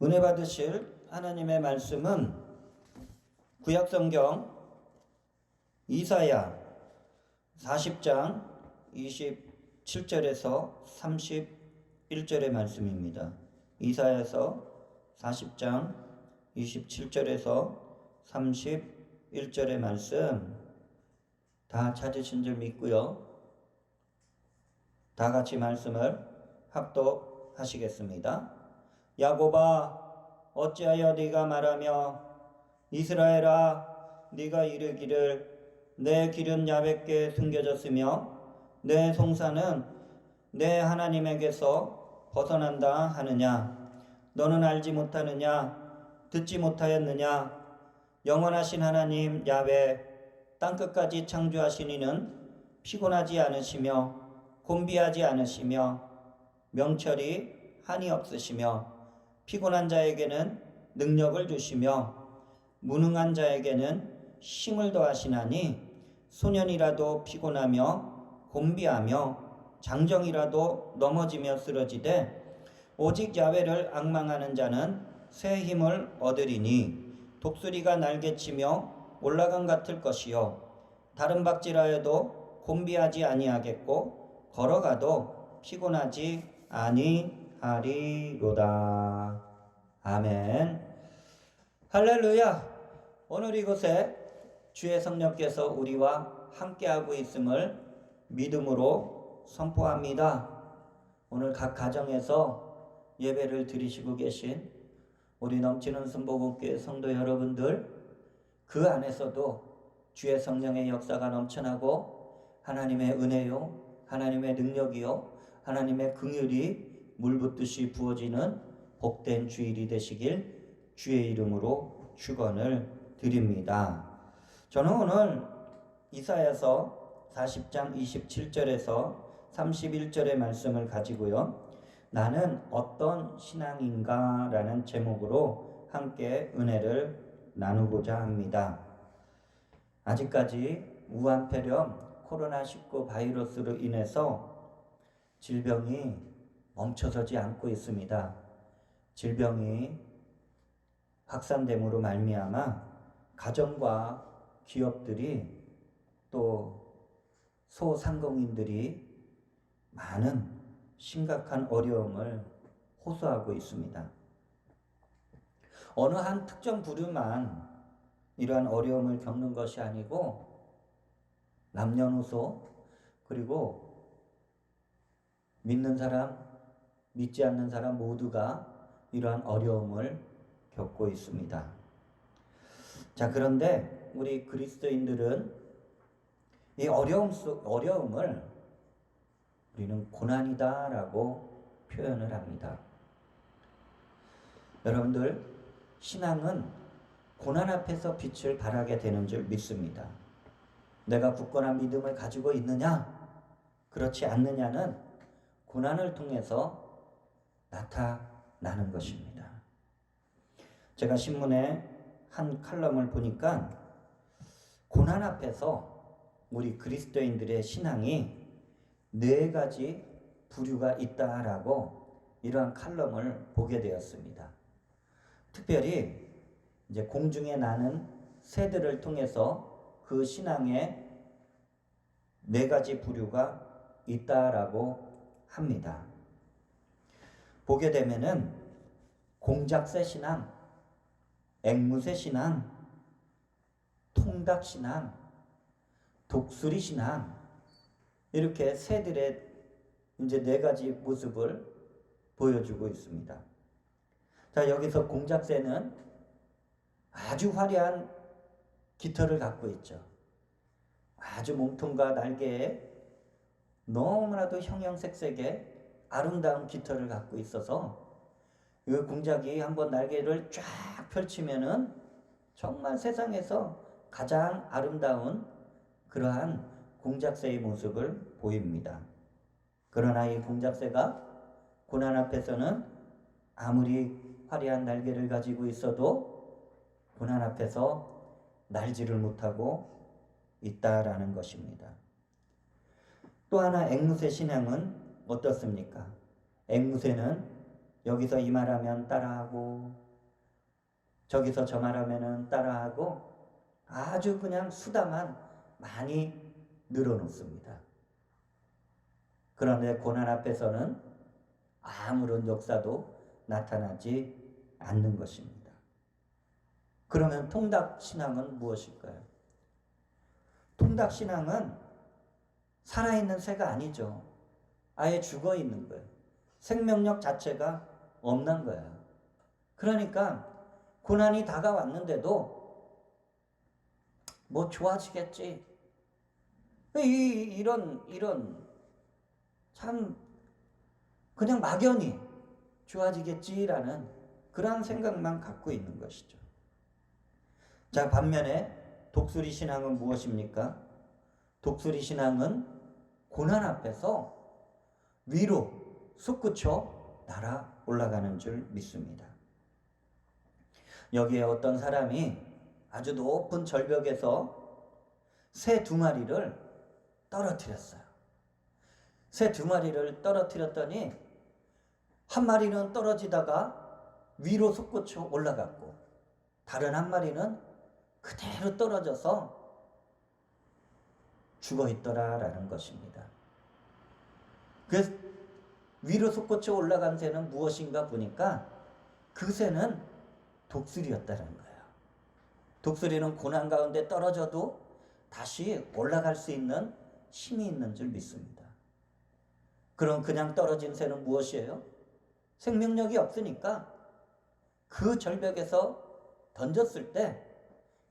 은혜 받으실 하나님의 말씀은 구약성경 이사야 40장 27절에서 31절의 말씀입니다. 이사야서 40장 27절에서 31절의 말씀 다 찾으신 줄 믿고요. 다 같이 말씀을 합독하시겠습니다. 야곱아, 어찌하여 네가 말하며 이스라엘아, 네가 이르기를 내 길은 야훼께 숨겨졌으며 내 송사는 내 하나님에게서 벗어난다 하느냐? 너는 알지 못하느냐? 듣지 못하였느냐? 영원하신 하나님 야훼 땅끝까지 창조하신 이는 피곤하지 않으시며 곤비하지 않으시며 명철이 한이 없으시며 피곤한 자에게는 능력을 주시며 무능한 자에게는 힘을 더하시나니 소년이라도 피곤하며 곤비하며 장정이라도 넘어지며 쓰러지되 오직 야훼를 앙망하는 자는 새 힘을 얻으리니 독수리가 날개치며 올라감 같을 것이요 다른 박질하여도 곤비하지 아니하겠고 걸어가도 피곤하지 아니하리로다. 아멘. 할렐루야. 오늘 이곳에 주의 성령께서 우리와 함께하고 있음을 믿음으로 선포합니다. 오늘 각 가정에서 예배를 드리시고 계신 우리 넘치는 순복음교회 성도 여러분들, 그 안에서도 주의 성령의 역사가 넘쳐나고 하나님의 은혜요, 하나님의 능력이요, 하나님의 긍휼이 물붓듯이 부어지는 복된 주일이 되시길 주의 이름으로 축원을 드립니다. 저는 오늘 이사야서 40장 27절에서 31절의 말씀을 가지고요. 나는 어떤 신앙인가 라는 제목으로 함께 은혜를 나누고자 합니다. 아직까지 우한폐렴 코로나19 바이러스로 인해서 질병이 멈춰서지 않고 있습니다. 질병이 확산됨으로 말미암아 가정과 기업들이 또 소상공인들이 많은 심각한 어려움을 호소하고 있습니다. 어느 한 특정 부류만 이러한 어려움을 겪는 것이 아니고 남녀노소 그리고 믿는 사람, 믿지 않는 사람 모두가 이러한 어려움을 겪고 있습니다. 자, 그런데 우리 그리스도인들은 이 어려움을 우리는 고난이다라고 표현을 합니다. 여러분들, 신앙은 고난 앞에서 빛을 발하게 되는 줄 믿습니다. 내가 굳건한 믿음을 가지고 있느냐? 그렇지 않느냐는 고난을 통해서 나타나는 것입니다. 제가 신문에 한 칼럼을 보니까 고난 앞에서 우리 그리스도인들의 신앙이 4가지 부류가 있다라고 이러한 칼럼을 보게 되었습니다. 특별히 이제 공중에 나는 새들을 통해서 그 신앙의 4가지 부류가 있다라고 합니다. 보게 되면은 공작새 신앙, 앵무새 신앙, 통닭 신앙, 독수리 신앙, 이렇게 새들의 이제 4가지 모습을 보여주고 있습니다. 자, 여기서 공작새는 아주 화려한 깃털을 갖고 있죠. 아주 몸통과 날개에 너무나도 형형색색의 아름다운 깃털을 갖고 있어서 이 공작이 한번 날개를 쫙 펼치면은 정말 세상에서 가장 아름다운 그러한 공작새의 모습을 보입니다. 그러나 이 공작새가 고난 앞에서는 아무리 화려한 날개를 가지고 있어도 고난 앞에서 날지를 못하고 있다라는 것입니다. 또 하나 앵무새 신앙은 어떻습니까? 앵무새는 여기서 이 말하면 따라하고 저기서 저 말하면은 따라하고 아주 그냥 수다만 많이 늘어놓습니다. 그런데 고난 앞에서는 아무런 역사도 나타나지 않는 것입니다. 그러면 통닭신앙은 무엇일까요? 통닭신앙은 살아있는 새가 아니죠. 아예 죽어있는 거예요. 생명력 자체가 없는 거예요. 그러니까 고난이 다가왔는데도 뭐 좋아지겠지. 이런 참 그냥 막연히 좋아지겠지라는 그런 생각만 갖고 있는 것이죠. 자, 반면에 독수리 신앙은 무엇입니까? 독수리 신앙은 고난 앞에서 위로 솟구쳐 날아 올라가는 줄 믿습니다. 여기에 어떤 사람이 아주 높은 절벽에서 새 2마리를 떨어뜨렸어요. 새 2마리를 떨어뜨렸더니 한 마리는 떨어지다가 위로 솟구쳐 올라갔고 다른 한 마리는 그대로 떨어져서 죽어있더라라는 것입니다. 그래서 위로 솟구쳐 올라간 새는 무엇인가 보니까 그 새는 독수리였다는 거예요. 독수리는 고난 가운데 떨어져도 다시 올라갈 수 있는 힘이 있는 줄 믿습니다. 그럼 그냥 떨어진 새는 무엇이에요? 생명력이 없으니까 그 절벽에서 던졌을 때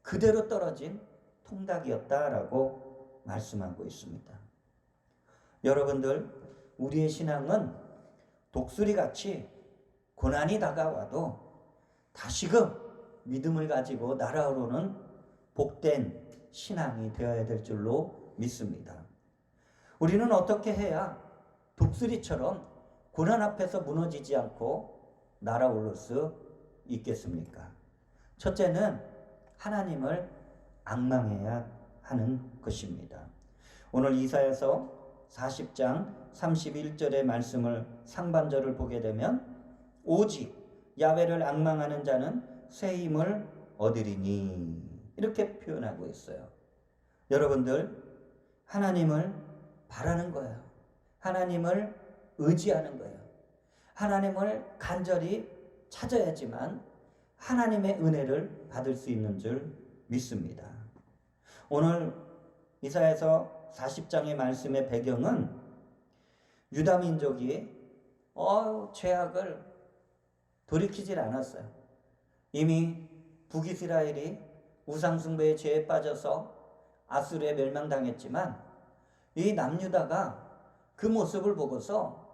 그대로 떨어진 통닭이었다라고 말씀하고 있습니다. 여러분들, 우리의 신앙은 독수리같이 고난이 다가와도 다시금 믿음을 가지고 날아오르는 복된 신앙이 되어야 될 줄로 믿습니다. 우리는 어떻게 해야 독수리처럼 고난 앞에서 무너지지 않고 날아오를 수 있겠습니까? 첫째는 하나님을 앙망해야 하는 것입니다. 오늘 이사야서 40장 31절의 말씀을 상반절을 보게 되면 오직 야훼를 앙망하는 자는 새 힘을 얻으리니 이렇게 표현하고 있어요. 여러분들, 하나님을 바라는 거예요. 하나님을 의지하는 거예요. 하나님을 간절히 찾아야지만 하나님의 은혜를 받을 수 있는 줄 믿습니다. 오늘 이사야서 40장의 말씀의 배경은 유다 민족이 죄악을 돌이키질 않았어요. 이미 북이스라엘이 우상숭배의 죄에 빠져서 아수르에 멸망당했지만 이 남유다가 그 모습을 보고서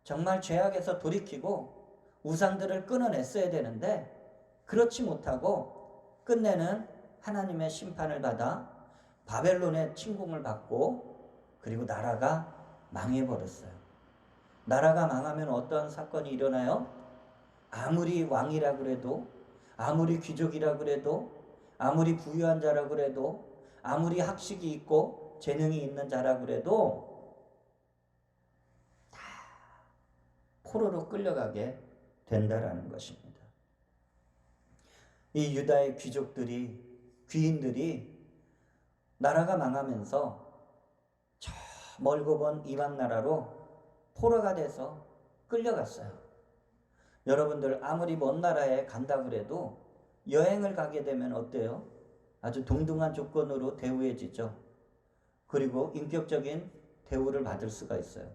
정말 죄악에서 돌이키고 우상들을 끊어냈어야 되는데 그렇지 못하고 끝내는 하나님의 심판을 받아 바벨론의 침공을 받고 그리고 나라가 망해버렸어요. 나라가 망하면 어떠한 사건이 일어나요? 아무리 왕이라 그래도, 아무리 귀족이라 그래도, 아무리 부유한 자라 그래도, 아무리 학식이 있고 재능이 있는 자라 그래도 다 포로로 끌려가게 된다라는 것입니다. 이 유다의 귀인들이 나라가 망하면서 저 멀고 먼 이방 나라로 포로가 돼서 끌려갔어요. 여러분들, 아무리 먼 나라에 간다 그래도 여행을 가게 되면 어때요? 아주 동등한 조건으로 대우해지죠. 그리고 인격적인 대우를 받을 수가 있어요.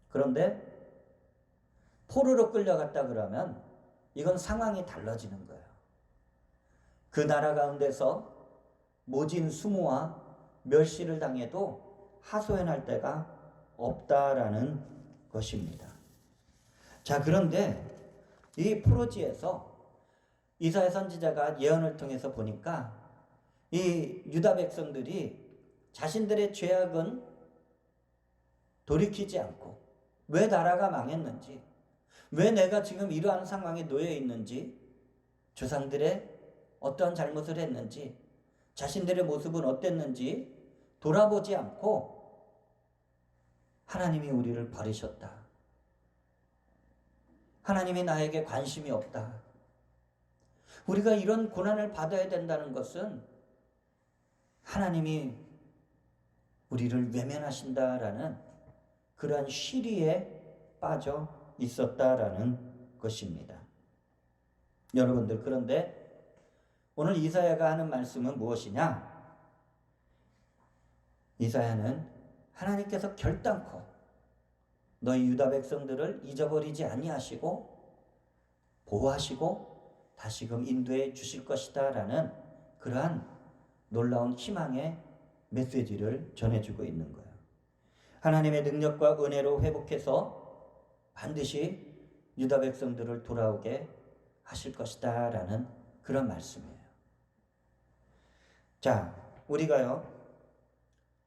그런데 포로로 끌려갔다 그러면 이건 상황이 달라지는 거예요. 그 나라 가운데서 모진 수모와 멸시를 당해도 하소연할 데가 없다라는 것입니다. 자, 그런데 이 포로지에서 이사야 선지자가 예언을 통해서 보니까 이 유다 백성들이 자신들의 죄악은 돌이키지 않고 왜 나라가 망했는지, 왜 내가 지금 이러한 상황에 놓여 있는지, 조상들의 어떠한 잘못을 했는지, 자신들의 모습은 어땠는지 돌아보지 않고 하나님이 우리를 버리셨다. 하나님이 나에게 관심이 없다. 우리가 이런 고난을 받아야 된다는 것은 하나님이 우리를 외면하신다라는 그러한 시리에 빠져 있었다라는 것입니다. 여러분들, 그런데 오늘 이사야가 하는 말씀은 무엇이냐? 이사야는 하나님께서 결단코 너희 유다 백성들을 잊어버리지 아니하시고 보호하시고 다시금 인도해 주실 것이다 라는 그러한 놀라운 희망의 메시지를 전해주고 있는 거예요. 하나님의 능력과 은혜로 회복해서 반드시 유다 백성들을 돌아오게 하실 것이다 라는 그런 말씀이에요. 자, 우리가요,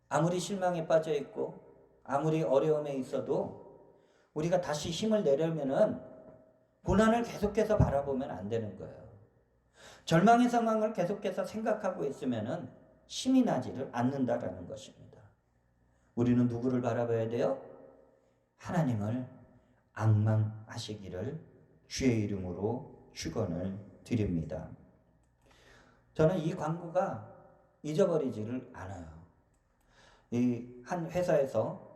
아무리 실망에 빠져 있고 아무리 어려움에 있어도 우리가 다시 힘을 내려면은 고난을 계속해서 바라보면 안 되는 거예요. 절망의 상황을 계속해서 생각하고 있으면은 힘이 나지를 않는다라는 것입니다. 우리는 누구를 바라봐야 돼요? 하나님을 앙망하시기를 주의 이름으로 축원을 드립니다. 저는 이 광고가 잊어버리지를 않아요. 이 한 회사에서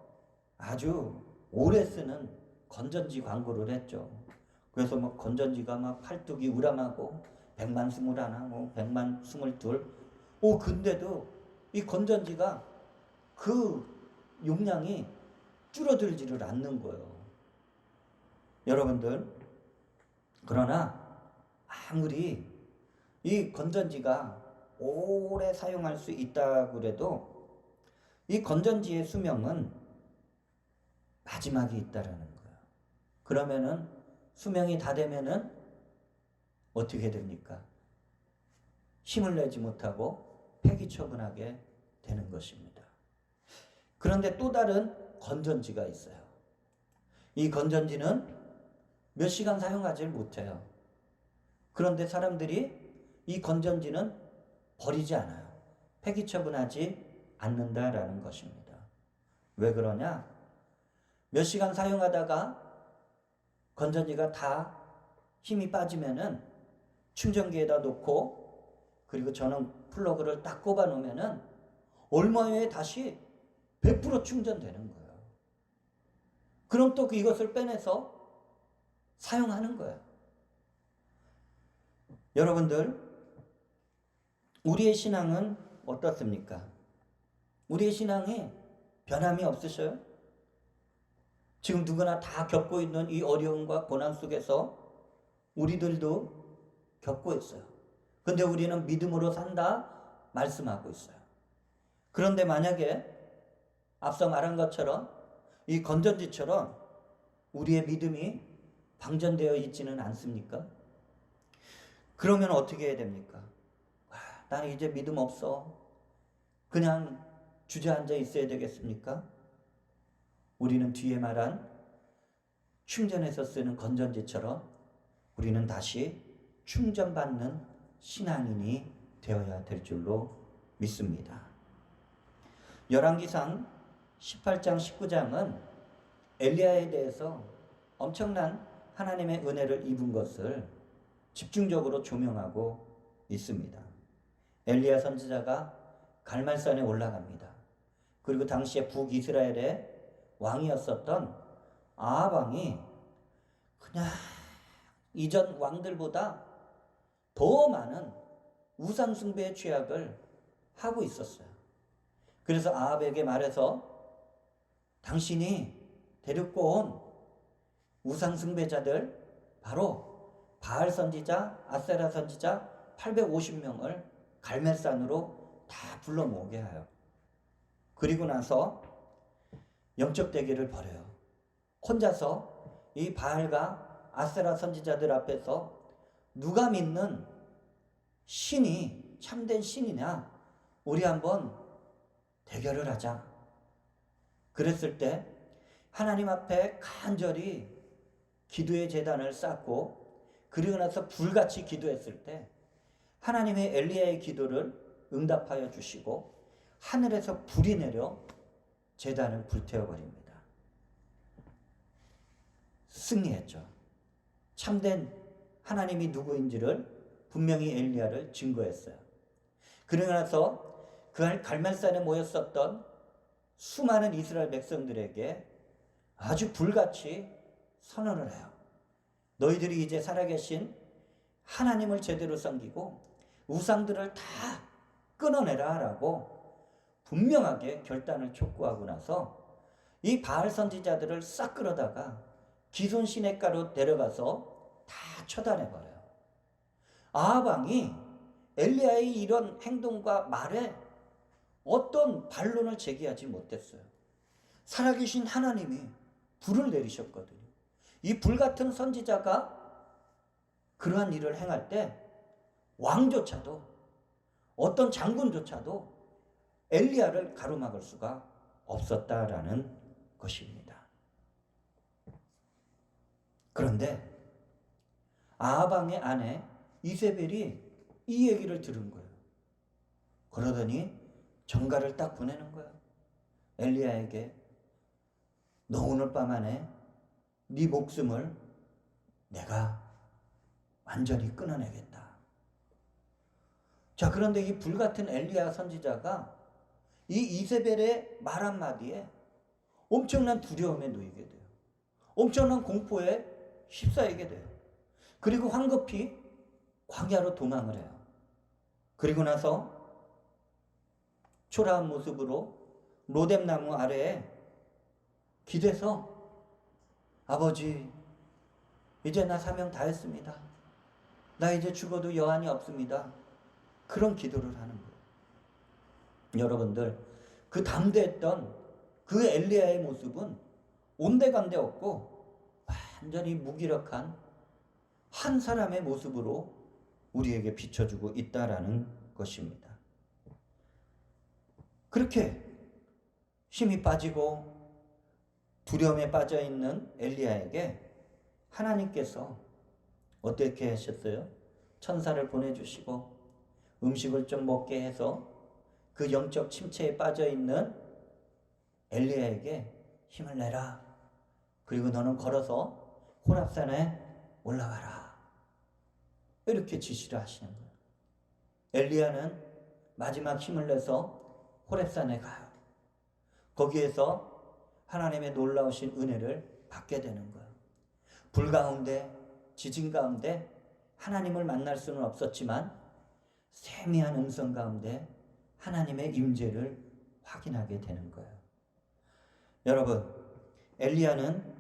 아주 오래 쓰는 건전지 광고를 했죠. 그래서 뭐 건전지가 막 팔뚝이 우람하고 100만 21, 뭐 100만 22. 근데도 이 건전지가 그 용량이 줄어들지를 않는 거예요. 여러분들, 그러나 아무리 이 건전지가 오래 사용할 수 있다고 해도 이 건전지의 수명은 마지막이 있다라는 거예요. 그러면은 수명이 다 되면은 어떻게 됩니까? 힘을 내지 못하고 폐기 처분하게 되는 것입니다. 그런데 또 다른 건전지가 있어요. 이 건전지는 몇 시간 사용하지 못해요. 그런데 사람들이 이 건전지는 버리지 않아요. 폐기 처분하지 않는다라는 것입니다. 왜 그러냐? 몇 시간 사용하다가 건전지가 다 힘이 빠지면은 충전기에다 놓고 그리고 전원 플러그를 딱 꼽아 놓으면은 얼마 후에 다시 100% 충전되는 거예요. 그럼 또 이것을 빼내서 사용하는 거예요. 여러분들, 우리의 신앙은 어떻습니까? 우리의 신앙이 변함이 없으셔요? 지금 누구나 다 겪고 있는 이 어려움과 고난 속에서 우리들도 겪고 있어요. 근데 우리는 믿음으로 산다 말씀하고 있어요. 그런데 만약에 앞서 말한 것처럼 이 건전지처럼 우리의 믿음이 방전되어 있지는 않습니까? 그러면 어떻게 해야 됩니까? 나는 이제 믿음 없어. 그냥 주저앉아 있어야 되겠습니까? 우리는 뒤에 말한 충전해서 쓰는 건전지처럼 우리는 다시 충전받는 신앙인이 되어야 될 줄로 믿습니다. 열왕기상 18장 19장은 엘리야에 대해서 엄청난 하나님의 은혜를 입은 것을 집중적으로 조명하고 있습니다. 엘리야 선지자가 갈멜산에 올라갑니다. 그리고 당시에 북이스라엘의 왕이었었던 아합 왕이 그냥 이전 왕들보다 더 많은 우상 숭배의 죄악을 하고 있었어요. 그래서 아합에게 말해서 당신이 데리고 온 우상 숭배자들 바로 바알 선지자, 아세라 선지자 850명을 갈멜산으로 다 불러 모으게 해요. 그리고 나서 영적 대결을 벌여요. 혼자서 이 바알과 아세라 선지자들 앞에서 누가 믿는 신이 참된 신이냐, 우리 한번 대결을 하자. 그랬을 때 하나님 앞에 간절히 기도의 제단을 쌓고 그리고 나서 불같이 기도했을 때 하나님의 엘리야의 기도를 응답하여 주시고 하늘에서 불이 내려 제단을 불태워 버립니다. 승리했죠. 참된 하나님이 누구인지를 분명히 엘리야를 증거했어요. 그러고 나서 그 갈멜산에 모였었던 수많은 이스라엘 백성들에게 아주 불같이 선언을 해요. 너희들이 이제 살아계신 하나님을 제대로 섬기고 우상들을 다 끊어내라 라고 분명하게 결단을 촉구하고 나서 이 바알 선지자들을 싹 끌어다가 기손 시냇가로 데려가서 다 처단해버려요. 아합 왕이 엘리야의 이런 행동과 말에 어떤 반론을 제기하지 못했어요. 살아계신 하나님이 불을 내리셨거든요. 이 불같은 선지자가 그러한 일을 행할 때 왕조차도, 어떤 장군조차도 엘리야를 가로막을 수가 없었다라는 것입니다. 그런데 아합 왕의 아내 이세벨이 이 얘기를 들은 거예요. 그러더니 전가를 딱 보내는 거예요. 엘리야에게 너 오늘 밤 안에 네 목숨을 내가 완전히 끊어내겠다. 자, 그런데 이 불같은 엘리야 선지자가 이 이세벨의 말 한마디에 엄청난 두려움에 놓이게 돼요. 엄청난 공포에 휩싸이게 돼요. 그리고 황급히 광야로 도망을 해요. 그리고 나서 초라한 모습으로 로뎀나무 아래에 기대서 아버지, 이제 나 사명 다 했습니다. 나 이제 죽어도 여한이 없습니다. 그런 기도를 하는 거예요. 여러분들, 그 담대했던 그 엘리야의 모습은 온데간데 없고 완전히 무기력한 한 사람의 모습으로 우리에게 비춰주고 있다라는 것입니다. 그렇게 힘이 빠지고 두려움에 빠져 있는 엘리야에게 하나님께서 어떻게 하셨어요? 천사를 보내주시고 음식을 좀 먹게 해서 그 영적 침체에 빠져 있는 엘리야에게 힘을 내라. 그리고 너는 걸어서 호랍산에 올라가라. 이렇게 지시를 하시는 거예요. 엘리야는 마지막 힘을 내서 호렙산에 가요. 거기에서 하나님의 놀라우신 은혜를 받게 되는 거예요. 불 가운데, 지진 가운데 하나님을 만날 수는 없었지만 세미한 음성 가운데 하나님의 임재를 확인하게 되는 거예요. 여러분, 엘리야는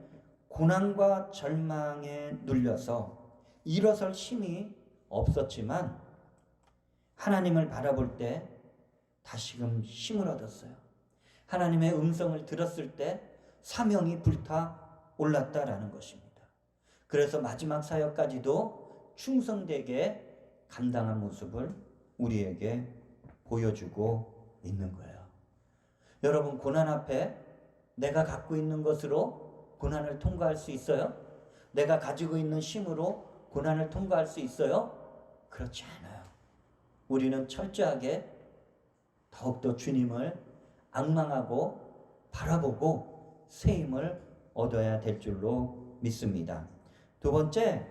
고난과 절망에 눌려서 일어설 힘이 없었지만 하나님을 바라볼 때 다시금 힘을 얻었어요. 하나님의 음성을 들었을 때 사명이 불타 올랐다라는 것입니다. 그래서 마지막 사역까지도 충성되게 감당한 모습을 우리에게 보여주고 있는 거예요. 여러분, 고난 앞에 내가 갖고 있는 것으로 고난을 통과할 수 있어요? 내가 가지고 있는 힘으로 고난을 통과할 수 있어요? 그렇지 않아요. 우리는 철저하게 더욱더 주님을 앙망하고 바라보고 새 힘을 얻어야 될 줄로 믿습니다. 두 번째,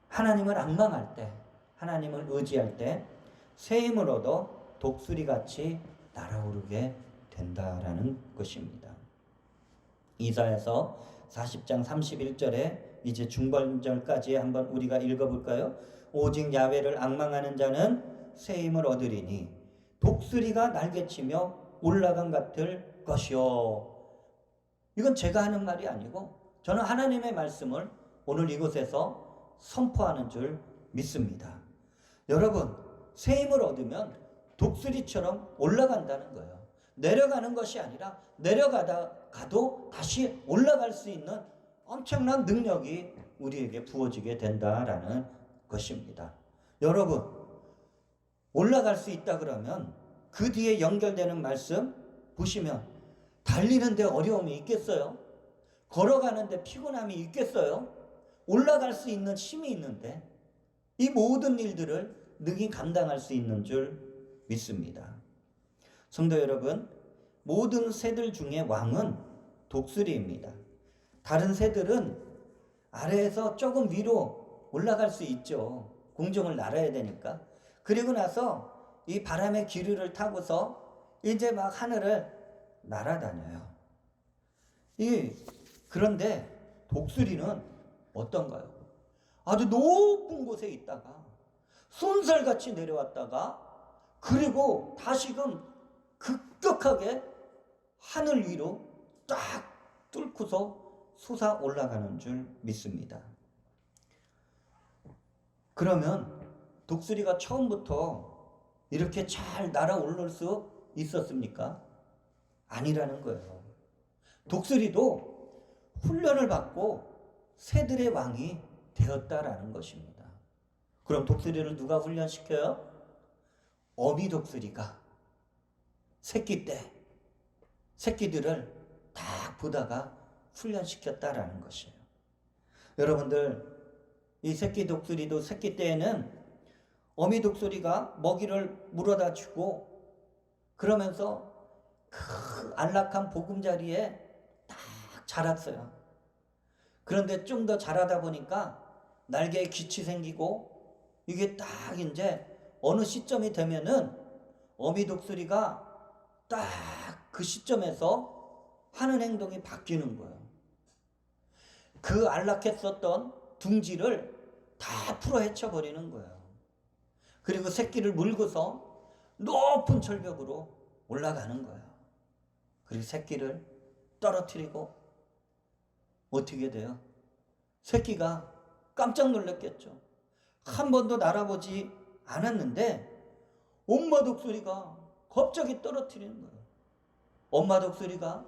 하나님을 앙망할 때, 하나님을 의지할 때 새 힘을 얻어 독수리같이 날아오르게 된다라는 것입니다. 이사야서 40장 31절에 이제 중반절까지 한번 우리가 읽어볼까요? 오직 야훼를 앙망하는 자는 새 힘을 얻으리니 독수리가 날개치며 올라간 같을 것이요. 이건 제가 하는 말이 아니고 저는 하나님의 말씀을 오늘 이곳에서 선포하는 줄 믿습니다. 여러분, 새 힘을 얻으면 독수리처럼 올라간다는 거예요. 내려가는 것이 아니라 내려가다가도 다시 올라갈 수 있는 엄청난 능력이 우리에게 부어지게 된다라는 것입니다. 여러분, 올라갈 수 있다 그러면 그 뒤에 연결되는 말씀 보시면 달리는데 어려움이 있겠어요? 걸어가는데 피곤함이 있겠어요? 올라갈 수 있는 힘이 있는데 이 모든 일들을 능히 감당할 수 있는 줄 믿습니다. 성도 여러분, 모든 새들 중에 왕은 독수리입니다. 다른 새들은 아래에서 조금 위로 올라갈 수 있죠. 공중을 날아야 되니까. 그리고 나서 이 바람의 기류를 타고서 이제 막 하늘을 날아다녀요. 그런데 독수리는 어떤가요? 아주 높은 곳에 있다가 쏜살같이 내려왔다가 그리고 다시금 급격하게 하늘 위로 딱 뚫고서 솟아 올라가는 줄 믿습니다. 그러면 독수리가 처음부터 이렇게 잘 날아오를 수 있었습니까? 아니라는 거예요. 독수리도 훈련을 받고 새들의 왕이 되었다라는 것입니다. 그럼 독수리를 누가 훈련시켜요? 어미 독수리가 새끼 때 새끼들을 딱 보다가 훈련시켰다라는 것이에요. 여러분들, 이 새끼 독수리도 새끼 때에는 어미 독수리가 먹이를 물어다 주고 그러면서 그 안락한 보금자리에 딱 자랐어요. 그런데 좀 더 자라다 보니까 날개에 깃이 생기고 이게 딱 이제 어느 시점이 되면은 어미 독수리가 딱 그 시점에서 하는 행동이 바뀌는 거예요. 그 안락했었던 둥지를 다 풀어 헤쳐버리는 거예요. 그리고 새끼를 물고서 높은 절벽으로 올라가는 거예요. 그리고 새끼를 떨어뜨리고 어떻게 돼요? 새끼가 깜짝 놀랐겠죠. 한 번도 날아보지 않았는데 엄마 독수리가 갑자기 떨어뜨리는 거예요. 엄마 독수리가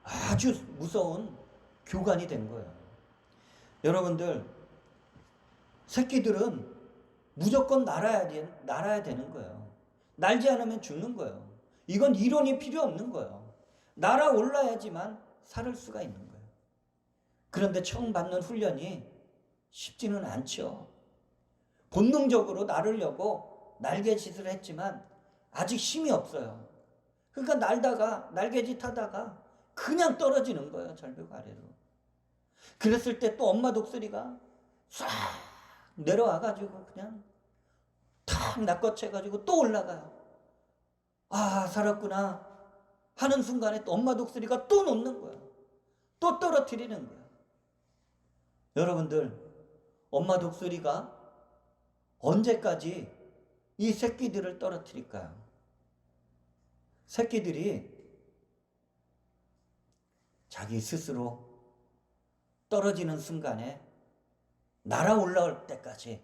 아주 무서운 교관이 된 거예요. 여러분들, 새끼들은 무조건 날아야 되는 거예요. 날지 않으면 죽는 거예요. 이건 이론이 필요 없는 거예요. 날아올라야지만 살을 수가 있는 거예요. 그런데 처음 받는 훈련이 쉽지는 않죠. 본능적으로 나르려고 날개짓을 했지만 아직 힘이 없어요. 그러니까 날다가 날개짓 하다가 그냥 떨어지는 거예요. 절벽 아래로. 그랬을 때 또 엄마 독수리가 싹 내려와가지고 그냥 탁 낚아채가지고 또 올라가요. 아, 살았구나 하는 순간에 또 엄마 독수리가 또 놓는 거예요. 또 떨어뜨리는 거예요. 여러분들, 엄마 독수리가 언제까지 이 새끼들을 떨어뜨릴까요? 새끼들이 자기 스스로 떨어지는 순간에 날아 올라올 때까지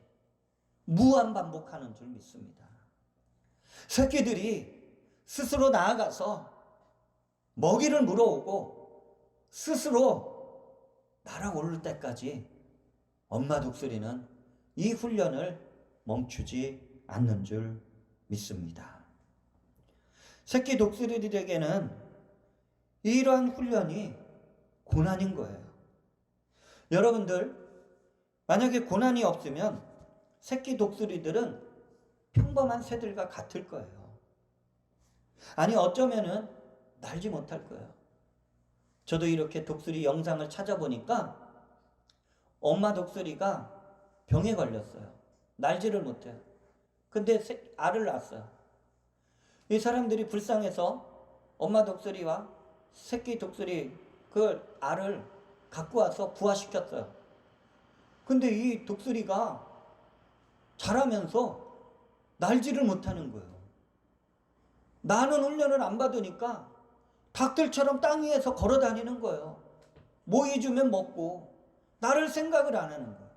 무한 반복하는 줄 믿습니다. 새끼들이 스스로 나아가서 먹이를 물어오고 스스로 날아오를 때까지 엄마 독수리는 이 훈련을 멈추지 않는 줄 믿습니다. 새끼 독수리들에게는 이러한 훈련이 고난인 거예요. 여러분들, 만약에 고난이 없으면 새끼 독수리들은 평범한 새들과 같을 거예요. 아니, 어쩌면은 날지 못할 거예요. 저도 이렇게 독수리 영상을 찾아보니까 엄마 독수리가 병에 걸렸어요. 날지를 못해요. 근데 알을 낳았어요. 이 사람들이 불쌍해서 엄마 독수리와 새끼 독수리 그 알을 갖고 와서 부화시켰어요. 근데 이 독수리가 자라면서 날지를 못하는 거예요. 나는 훈련을 안 받으니까 닭들처럼 땅 위에서 걸어 다니는 거예요. 모이 주면 먹고 나를 생각을 안 하는 거예요.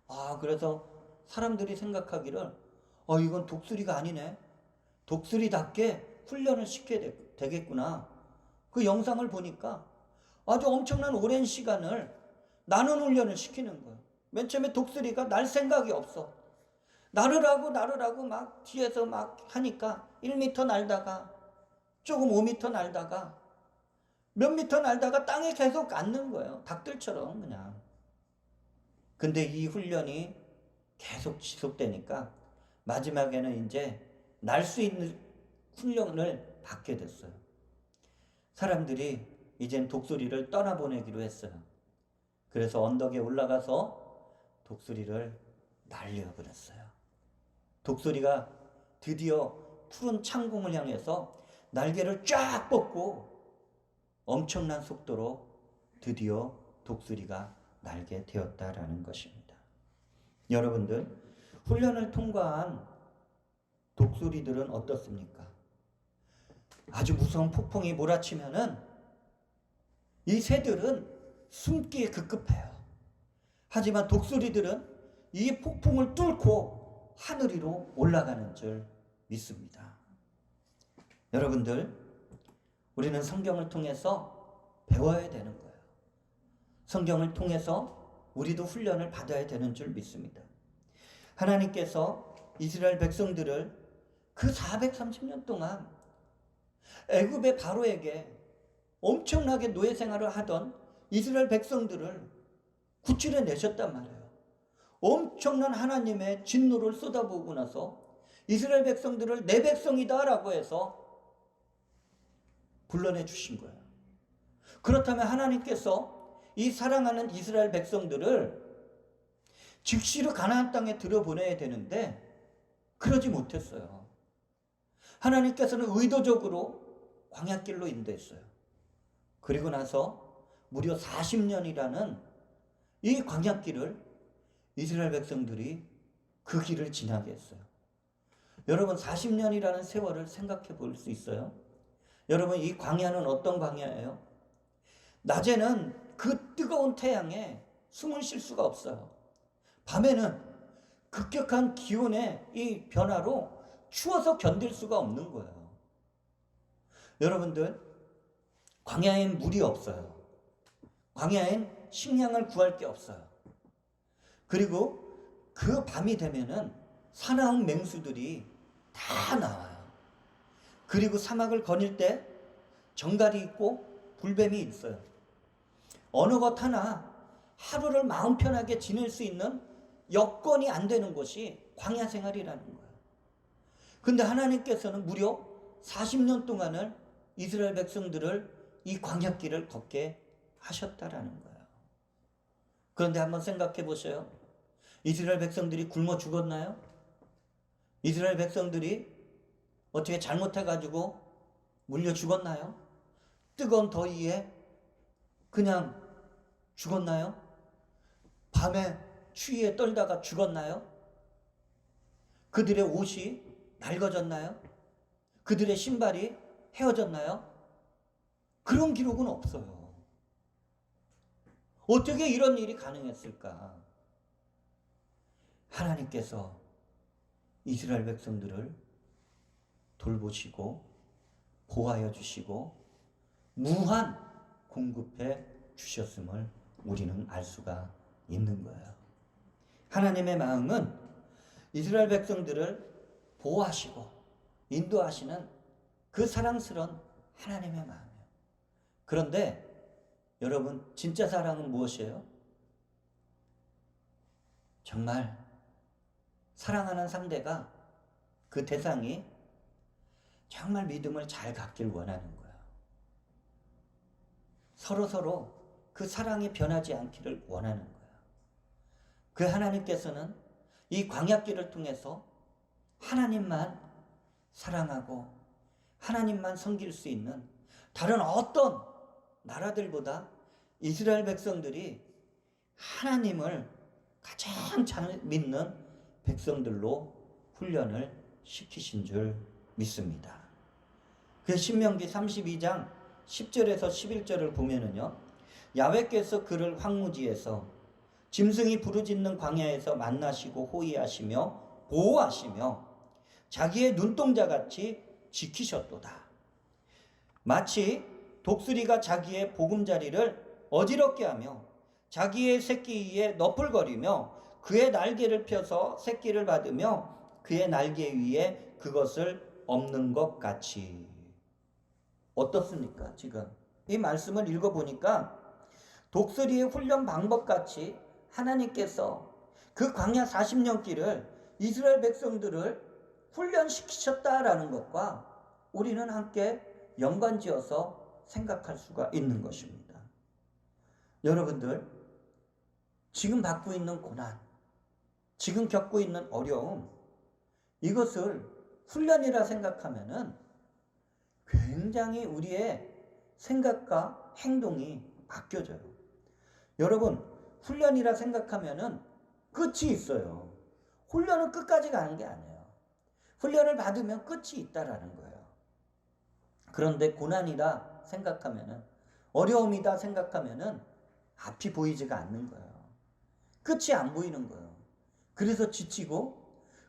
아, 그래서 사람들이 생각하기를 이건 독수리가 아니네. 독수리답게 훈련을 시켜야 되겠구나. 그 영상을 보니까 아주 엄청난 오랜 시간을 나는 훈련을 시키는 거예요. 맨 처음에 독수리가 날 생각이 없어. 나르라고 막 뒤에서 막 하니까 1m 날다가 조금 5m 날다가 몇 미터 날다가 땅에 계속 앉는 거예요. 닭들처럼 그냥. 근데 이 훈련이 계속 지속되니까 마지막에는 이제 날 수 있는 훈련을 받게 됐어요. 사람들이 이젠 독수리를 떠나보내기로 했어요. 그래서 언덕에 올라가서 독수리를 날려버렸어요. 독수리가 드디어 푸른 창공을 향해서 날개를 쫙 뻗고 엄청난 속도로 드디어 독수리가 날게 되었다라는 것입니다. 여러분들, 훈련을 통과한 독수리들은 어떻습니까? 아주 무서운 폭풍이 몰아치면은 이 새들은 숨기에 급급해요. 하지만 독수리들은 이 폭풍을 뚫고 하늘 위로 올라가는 줄 믿습니다. 여러분들, 우리는 성경을 통해서 배워야 되는 거예요. 성경을 통해서 우리도 훈련을 받아야 되는 줄 믿습니다. 하나님께서 이스라엘 백성들을 그 430년 동안 애굽의 바로에게 엄청나게 노예 생활을 하던 이스라엘 백성들을 구출해 내셨단 말이에요. 엄청난 하나님의 진노를 쏟아부고 나서 이스라엘 백성들을 내 백성이다 라고 해서 불러내 주신 거예요. 그렇다면 하나님께서 이 사랑하는 이스라엘 백성들을 즉시로 가나안 땅에 들여보내야 되는데 그러지 못했어요. 하나님께서는 의도적으로 광야길로 인도했어요. 그리고 나서 무려 40년이라는 이 광야길을 이스라엘 백성들이 그 길을 지나게 했어요. 여러분, 40년이라는 세월을 생각해 볼 수 있어요? 여러분, 이 광야는 어떤 광야예요? 낮에는 그 뜨거운 태양에 숨을 쉴 수가 없어요. 밤에는 급격한 기온의 이 변화로 추워서 견딜 수가 없는 거예요. 여러분들, 광야엔 물이 없어요. 광야엔 식량을 구할 게 없어요. 그리고 그 밤이 되면은 사나운 맹수들이 다 나와요. 그리고 사막을 거닐 때 정갈이 있고 불뱀이 있어요. 어느 것 하나 하루를 마음 편하게 지낼 수 있는 여건이 안 되는 것이 광야 생활이라는 거예요. 근데 하나님께서는 무려 40년 동안을 이스라엘 백성들을 이 광야길을 걷게 하셨다라는 거예요. 그런데 한번 생각해 보세요. 이스라엘 백성들이 굶어 죽었나요? 이스라엘 백성들이 어떻게 잘못해가지고 물려 죽었나요? 뜨거운 더위에 그냥 죽었나요? 밤에 추위에 떨다가 죽었나요? 그들의 옷이 낡아졌나요? 그들의 신발이 헤어졌나요? 그런 기록은 없어요. 어떻게 이런 일이 가능했을까? 하나님께서 이스라엘 백성들을 돌보시고 보호하여 주시고 무한 공급해 주셨음을 우리는 알 수가 있는 거예요. 하나님의 마음은 이스라엘 백성들을 보호하시고 인도하시는 그 사랑스러운 하나님의 마음이에요. 그런데 여러분, 진짜 사랑은 무엇이에요? 정말 사랑하는 상대가, 그 대상이 정말 믿음을 잘 갖길 원하는 거예요. 서로 그 사랑이 변하지 않기를 원하는 거예요. 그 하나님께서는 이 광야길을 통해서 하나님만 사랑하고 하나님만 섬길 수 있는 다른 어떤 나라들보다 이스라엘 백성들이 하나님을 가장 잘 믿는 백성들로 훈련을 시키신 줄 믿습니다. 그 신명기 32장 10절에서 11절을 보면은요, 야훼께서 그를 황무지에서 짐승이 부르짖는 광야에서 만나시고 호위하시며 보호하시며 자기의 눈동자같이 지키셨도다. 마치 독수리가 자기의 보금자리를 어지럽게 하며 자기의 새끼 위에 너풀거리며 그의 날개를 펴서 새끼를 받으며 그의 날개 위에 그것을 엎는 것 같이. 어떻습니까? 지금 이 말씀을 읽어보니까 독수리의 훈련 방법같이 하나님께서 그 광야 40년 길을 이스라엘 백성들을 훈련시키셨다라는 것과 우리는 함께 연관지어서 생각할 수가 있는 것입니다. 여러분들, 지금 받고 있는 고난, 지금 겪고 있는 어려움, 이것을 훈련이라 생각하면은 굉장히 우리의 생각과 행동이 바뀌어져요. 여러분, 훈련이라 생각하면은 끝이 있어요. 훈련은 끝까지 가는 게 아니에요. 훈련을 받으면 끝이 있다라는 거예요. 그런데 고난이다 생각하면은, 어려움이다 생각하면은 앞이 보이지가 않는 거예요. 끝이 안 보이는 거예요. 그래서 지치고,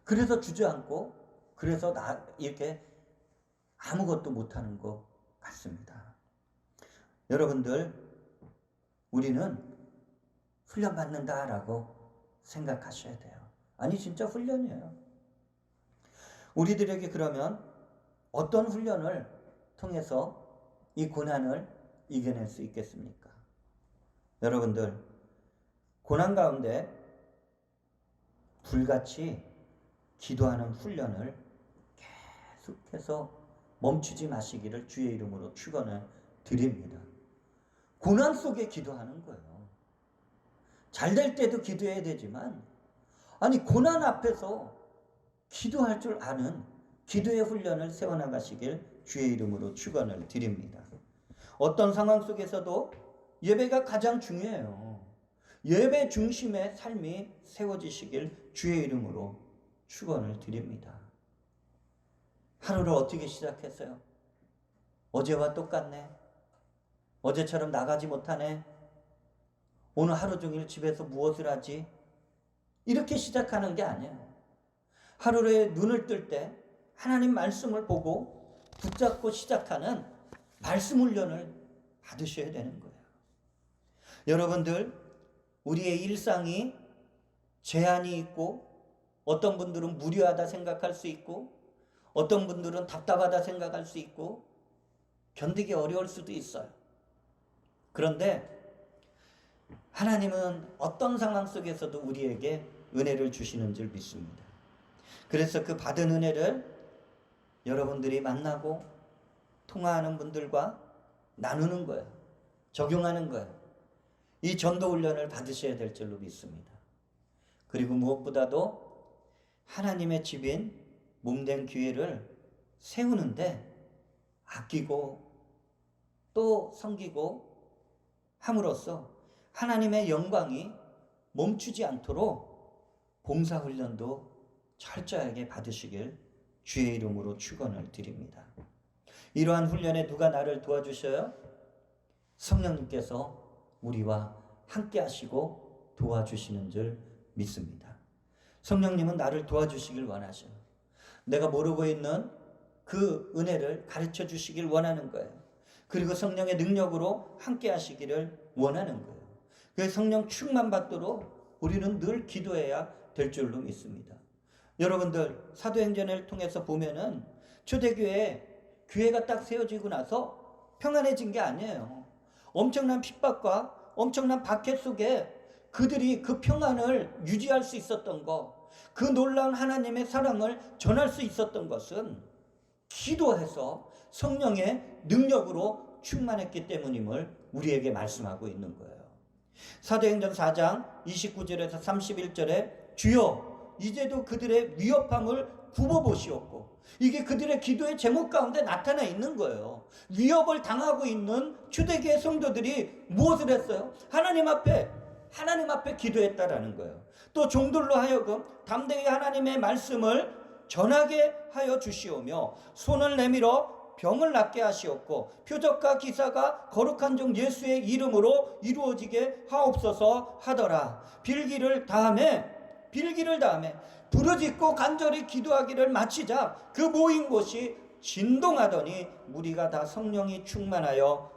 그래서 주저앉고, 그래서 이렇게 아무것도 못하는 것 같습니다. 여러분들, 우리는 훈련받는다라고 생각하셔야 돼요. 아니, 진짜 훈련이에요. 우리들에게 그러면 어떤 훈련을 통해서 이 고난을 이겨낼 수 있겠습니까? 여러분들, 고난 가운데 불같이 기도하는 훈련을 계속해서 멈추지 마시기를 주의 이름으로 축원을 드립니다. 고난 속에 기도하는 거예요. 잘 될 때도 기도해야 되지만, 아니, 고난 앞에서 기도할 줄 아는 기도의 훈련을 세워나가시길 주의 이름으로 축원을 드립니다. 어떤 상황 속에서도 예배가 가장 중요해요. 예배 중심의 삶이 세워지시길 주의 이름으로 축원을 드립니다. 하루를 어떻게 시작했어요? 어제와 똑같네. 어제처럼 나가지 못하네. 오늘 하루 종일 집에서 무엇을 하지? 이렇게 시작하는 게 아니에요. 하루에 눈을 뜰 때 하나님 말씀을 보고 붙잡고 시작하는 말씀 훈련을 받으셔야 되는 거예요. 여러분들, 우리의 일상이 제한이 있고, 어떤 분들은 무료하다 생각할 수 있고, 어떤 분들은 답답하다 생각할 수 있고, 견디기 어려울 수도 있어요. 그런데 하나님은 어떤 상황 속에서도 우리에게 은혜를 주시는 줄 믿습니다. 그래서 그 받은 은혜를 여러분들이 만나고 통화하는 분들과 나누는 거예요. 적용하는 거예요. 이 전도 훈련을 받으셔야 될 줄로 믿습니다. 그리고 무엇보다도 하나님의 집인 몸된 교회를 세우는데 아끼고 또 섬기고 함으로써 하나님의 영광이 멈추지 않도록 봉사훈련도 철저하게 받으시길 주의 이름으로 축원을 드립니다. 이러한 훈련에 누가 나를 도와주셔요? 성령님께서 우리와 함께 하시고 도와주시는 줄 믿습니다. 성령님은 나를 도와주시길 원하셔요. 내가 모르고 있는 그 은혜를 가르쳐 주시길 원하는 거예요. 그리고 성령의 능력으로 함께 하시기를 원하는 거예요. 그래서 성령 충만 받도록 우리는 늘 기도해야 될 줄로 믿습니다. 여러분들, 사도행전을 통해서 보면은 초대교회가 딱 세워지고 나서 평안해진 게 아니에요. 엄청난 핍박과 엄청난 박해 속에 그들이 그 평안을 유지할 수 있었던 것, 그 놀라운 하나님의 사랑을 전할 수 있었던 것은 기도해서 성령의 능력으로 충만했기 때문임을 우리에게 말씀하고 있는 거예요. 사도행전 4장 29절에서 31절에 주여 이제도 그들의 위협함을 굽어보시옵고, 이게 그들의 기도의 제목 가운데 나타나 있는 거예요. 위협을 당하고 있는 초대교회 성도들이 무엇을 했어요? 하나님 앞에 기도했다라는 거예요. 또 종들로 하여금 담대히 하나님의 말씀을 전하게 하여 주시오며 손을 내밀어 병을 낫게 하시옵고 표적과 기사가 거룩한 종 예수의 이름으로 이루어지게 하옵소서 하더라. 빌기를 다음에 부르짖고 간절히 기도하기를 마치자 그 모인 곳이 진동하더니 무리가 다 성령이 충만하여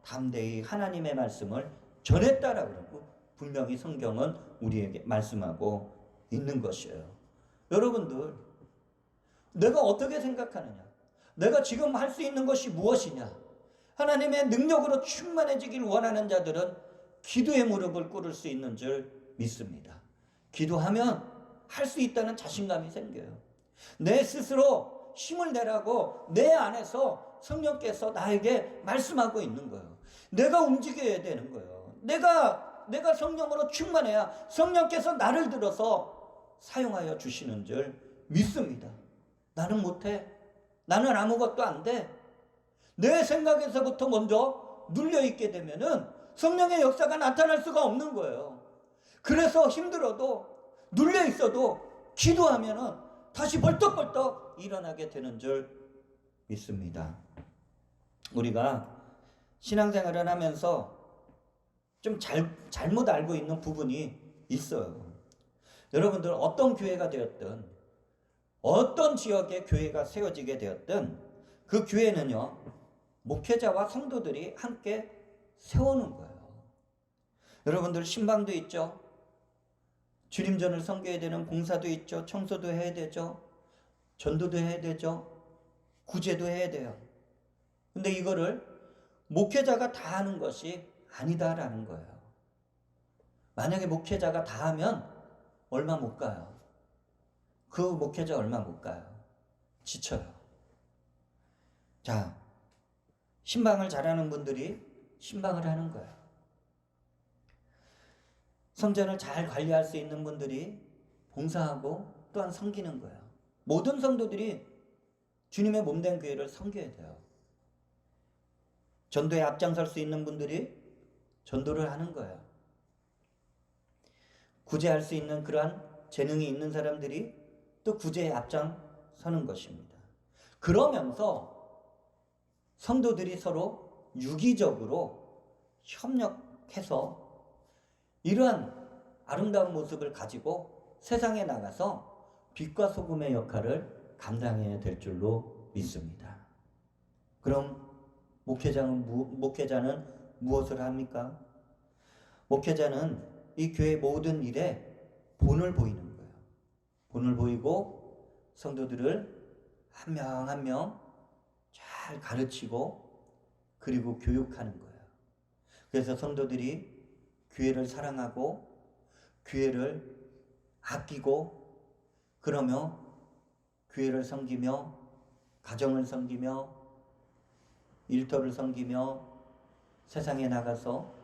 담대히 하나님의 말씀을 전했다라고 그러고 분명히 성경은 우리에게 말씀하고 있는 것이에요. 여러분들, 내가 어떻게 생각하느냐? 내가 지금 할 수 있는 것이 무엇이냐? 하나님의 능력으로 충만해지길 원하는 자들은 기도의 무릎을 꿇을 수 있는 줄 믿습니다. 기도하면 할 수 있다는 자신감이 생겨요. 내 스스로 힘을 내라고 내 안에서 성령께서 나에게 말씀하고 있는 거예요. 내가 움직여야 되는 거예요. 내가 내가 성령으로 충만해야 성령께서 나를 들어서 사용하여 주시는 줄 믿습니다. 나는 못해. 나는 아무것도 안 돼. 내 생각에서부터 먼저 눌려있게 되면은 성령의 역사가 나타날 수가 없는 거예요. 그래서 힘들어도 눌려있어도 기도하면은 다시 벌떡벌떡 일어나게 되는 줄 믿습니다. 우리가 신앙생활을 하면서 좀 잘못 알고 있는 부분이 있어요. 여러분들 어떤 교회가 되었든 어떤 지역에 교회가 세워지게 되었든 그 교회는요, 목회자와 성도들이 함께 세우는 거예요. 여러분들 신방도 있죠. 주림전을 섬겨야 되는 봉사도 있죠. 청소도 해야 되죠. 전도도 해야 되죠. 구제도 해야 돼요. 근데 이거를 목회자가 다 하는 것이 아니다라는 거예요. 만약에 목회자가 다 하면 얼마 못 가요. 그 목회자 얼마 못 가요. 지쳐요. 자, 신방을 잘하는 분들이 신방을 하는 거예요. 성전을 잘 관리할 수 있는 분들이 봉사하고 또한 섬기는 거예요. 모든 성도들이 주님의 몸된 교회를 섬겨야 돼요. 전도에 앞장설 수 있는 분들이 전도를 하는 거예요. 구제할 수 있는 그러한 재능이 있는 사람들이 또 구제에 앞장서는 것입니다. 그러면서 성도들이 서로 유기적으로 협력해서 이러한 아름다운 모습을 가지고 세상에 나가서 빛과 소금의 역할을 감당해야 될 줄로 믿습니다. 그럼 목회자는 무엇을 합니까? 목회자는 이 교회 모든 일에 본을 보이는 거예요. 본을 보이고 성도들을 한 명 한 명 잘 가르치고 그리고 교육하는 거예요. 그래서 성도들이 교회를 사랑하고 교회를 아끼고 그러며 교회를 섬기며 가정을 섬기며 일터를 섬기며 세상에 나가서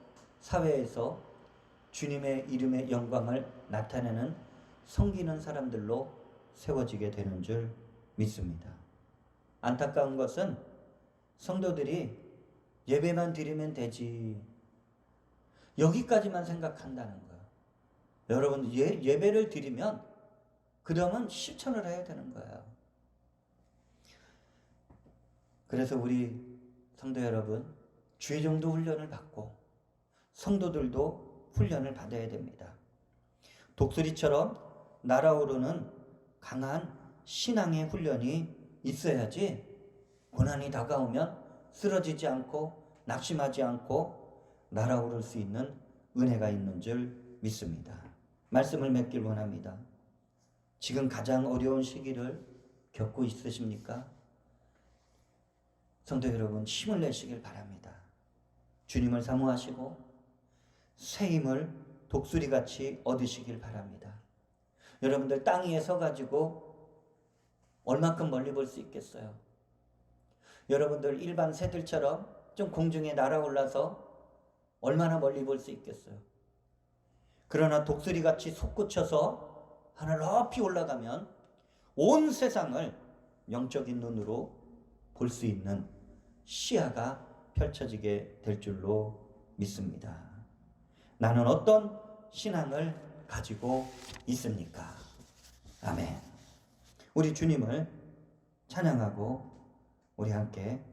사회에서 주님의 이름의 영광을 나타내는 섬기는 사람들로 세워지게 되는 줄 믿습니다. 안타까운 것은 성도들이 예배만 드리면 되지 여기까지만 생각한다는 거예요. 여러분 예배를 드리면 그러면 실천을 해야 되는 거예요. 그래서 우리 성도 여러분 주의종도 훈련을 받고 성도들도 훈련을 받아야 됩니다. 독수리처럼 날아오르는 강한 신앙의 훈련이 있어야지 고난이 다가오면 쓰러지지 않고 낙심하지 않고 날아오를 수 있는 은혜가 있는 줄 믿습니다. 말씀을 맺길 원합니다. 지금 가장 어려운 시기를 겪고 있으십니까? 성도 여러분 힘을 내시길 바랍니다. 주님을 사모하시고 새 힘을 독수리같이 얻으시길 바랍니다. 여러분들 땅 위에 서가지고 얼마큼 멀리 볼 수 있겠어요? 여러분들 일반 새들처럼 좀 공중에 날아올라서 얼마나 멀리 볼 수 있겠어요? 그러나 독수리같이 솟구쳐서 하늘 높이 올라가면 온 세상을 영적인 눈으로 볼 수 있는 시야가 펼쳐지게 될 줄로 믿습니다. 나는 어떤 신앙을 가지고 있습니까? 아멘. 우리 주님을 찬양하고 우리 함께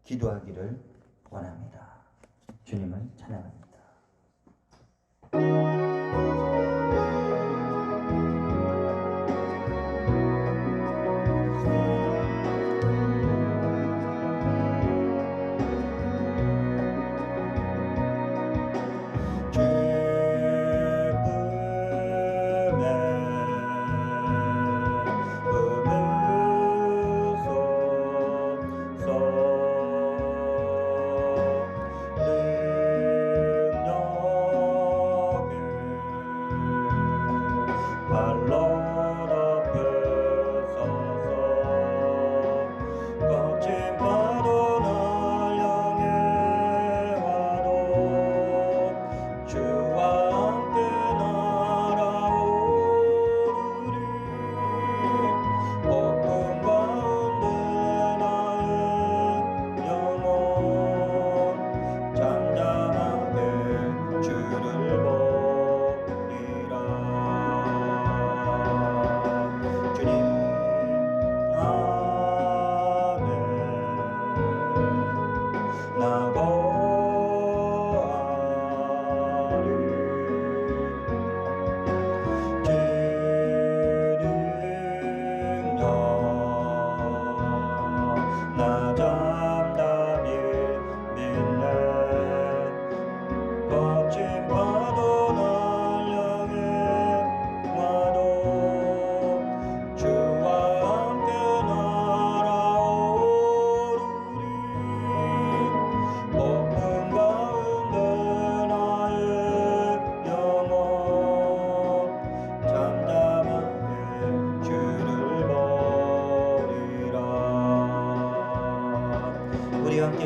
기도하기를 원합니다. 주님을 찬양합니다.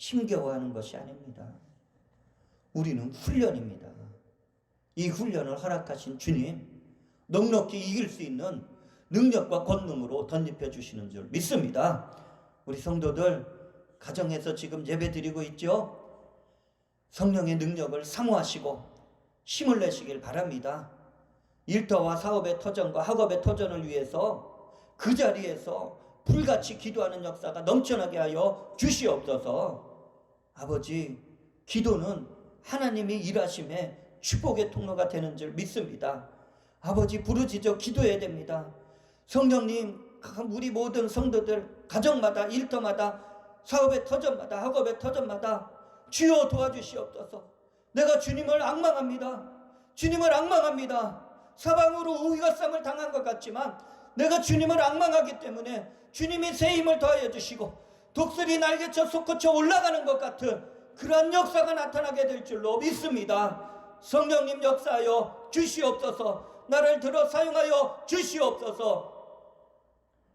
힘겨워하는 것이 아닙니다. 우리는 훈련입니다. 이 훈련을 허락하신 주님, 넉넉히 이길 수 있는 능력과 권능으로 덧입혀 주시는 줄 믿습니다. 우리 성도들 가정에서 지금 예배 드리고 있죠? 성령의 능력을 사모하시고 힘을 내시길 바랍니다. 일터와 사업의 터전과 학업의 터전을 위해서 그 자리에서 불같이 기도하는 역사가 넘쳐나게 하여 주시옵소서. 아버지, 기도는 하나님이 일하심에 축복의 통로가 되는 줄 믿습니다. 아버지, 부르짖어 기도해야 됩니다. 성령님, 우리 모든 성도들 가정마다, 일터마다, 사업의 터전마다, 학업의 터전마다 주여 도와주시옵소서. 내가 주님을 앙망합니다. 주님을 앙망합니다. 사방으로 우겨쌈을 당한 것 같지만 내가 주님을 앙망하기 때문에 주님이 새 힘을 더하여 주시고 독수리 날개쳐 솟구쳐 올라가는 것 같은 그러한 역사가 나타나게 될 줄로 믿습니다. 성령님 역사하여 주시옵소서. 나를 들어 사용하여 주시옵소서.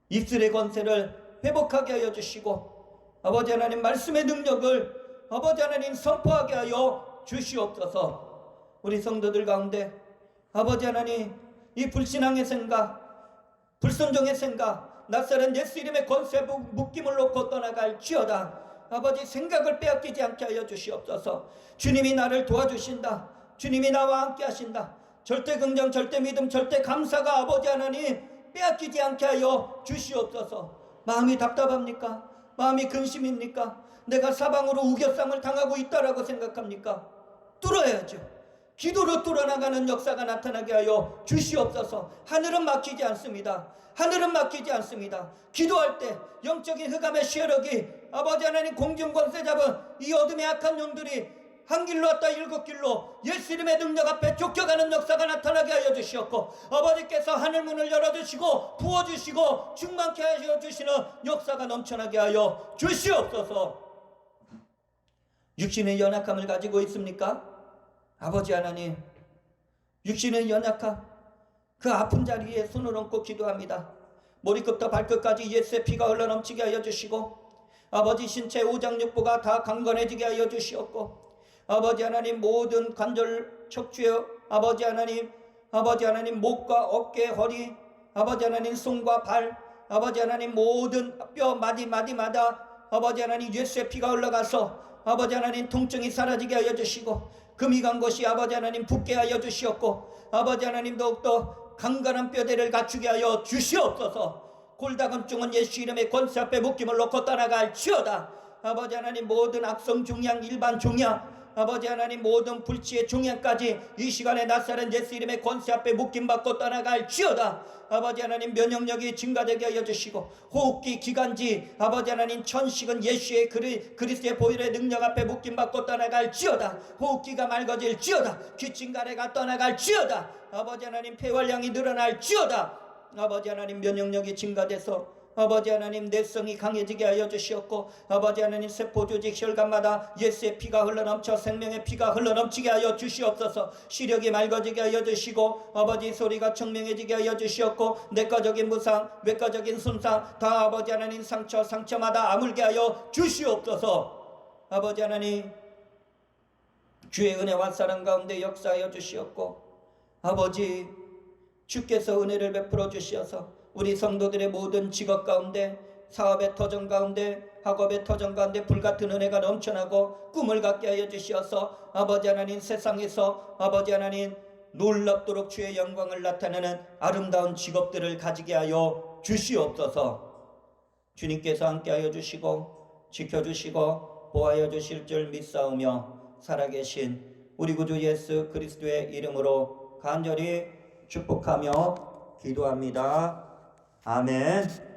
입술의 권세를 회복하게 하여 주시고 아버지 하나님 말씀의 능력을 아버지 하나님 선포하게 하여 주시옵소서. 우리 성도들 가운데 아버지 하나님 이 불신앙의 생각, 불순종의 생각, 낯설은 예수 이름의 권세 묶임을 놓고 떠나갈지어다. 아버지 생각을 빼앗기지 않게 하여 주시옵소서. 주님이 나를 도와주신다. 주님이 나와 함께 하신다. 절대 긍정, 절대 믿음, 절대 감사가 아버지 하나님 빼앗기지 않게 하여 주시옵소서. 마음이 답답합니까? 마음이 근심입니까? 내가 사방으로 우겨쌈을 당하고 있다라고 생각합니까? 뚫어야죠. 기도로 뚫어나가는 역사가 나타나게 하여 주시옵소서. 하늘은 막히지 않습니다. 하늘은 막히지 않습니다. 기도할 때 영적인 흑암의 세력이 아버지 하나님 공중권세 잡은 이 어둠의 악한 영들이 한 길로 왔다 일곱 길로 예수 이름의 능력 앞에 쫓겨가는 역사가 나타나게 하여 주시옵고 아버지께서 하늘문을 열어주시고 부어주시고 충만케 하여 주시는 역사가 넘쳐나게 하여 주시옵소서. 육신의 연약함을 가지고 있습니까? 아버지 하나님, 육신의 연약함, 그 아픈 자리에 손을 얹고 기도합니다. 머리끝부터 발끝까지 예수의 피가 흘러넘치게 하여 주시고 아버지 신체 오장육부가 다 강건해지게 하여 주시옵고 아버지 하나님 모든 관절 척추에 아버지 하나님 목과 어깨 허리 아버지 하나님 손과 발 아버지 하나님 모든 뼈 마디마디마다 아버지 하나님 예수의 피가 흘러가서 아버지 하나님 통증이 사라지게 하여 주시고 금이 간 곳이 아버지 하나님 붓게 하여 주시옵고 아버지 하나님 더욱더 강건한 뼈대를 갖추게 하여 주시옵소서. 골다공증은 예수 이름의 권세 앞에 묶임을 놓고 떠나갈지어다. 아버지 하나님 모든 악성 종양 일반 종양 아버지 하나님 모든 불치의 종양까지 이 시간에 낯설은 예수 이름의 권세 앞에 묶임받고 떠나갈지어다. 아버지 하나님 면역력이 증가되게 하여 주시고 호흡기 기관지 아버지 하나님 천식은 예수의 그리스도의 보혈의 능력 앞에 묶임받고 떠나갈지어다. 호흡기가 맑아질지어다. 기침가래가 떠나갈지어다. 아버지 하나님 폐활량이 늘어날지어다. 아버지 하나님 면역력이 증가돼서 아버지 하나님 내성이 강해지게 하여 주시옵고 아버지 하나님 세포 조직 혈관마다 예수의 피가 흘러넘쳐 생명의 피가 흘러넘치게 하여 주시옵소서. 시력이 맑아지게 하여 주시고 아버지 소리가 청명해지게 하여 주시옵고 내과적인 무상 외과적인 손상 다 아버지 하나님 상처마다 아물게 하여 주시옵소서. 아버지 하나님 주의 은혜와 사랑 가운데 역사하여 주시옵고 아버지 주께서 은혜를 베풀어 주시어서 우리 성도들의 모든 직업 가운데 사업의 터전 가운데 학업의 터전 가운데 불같은 은혜가 넘쳐나고 꿈을 갖게 하여 주시어서 아버지 하나님 세상에서 아버지 하나님 놀랍도록 주의 영광을 나타내는 아름다운 직업들을 가지게 하여 주시옵소서. 주님께서 함께하여 주시고 지켜주시고 보호하여 주실 줄 믿사오며 살아계신 우리 구주 예수 그리스도의 이름으로 간절히 축복하며 기도합니다. 아멘.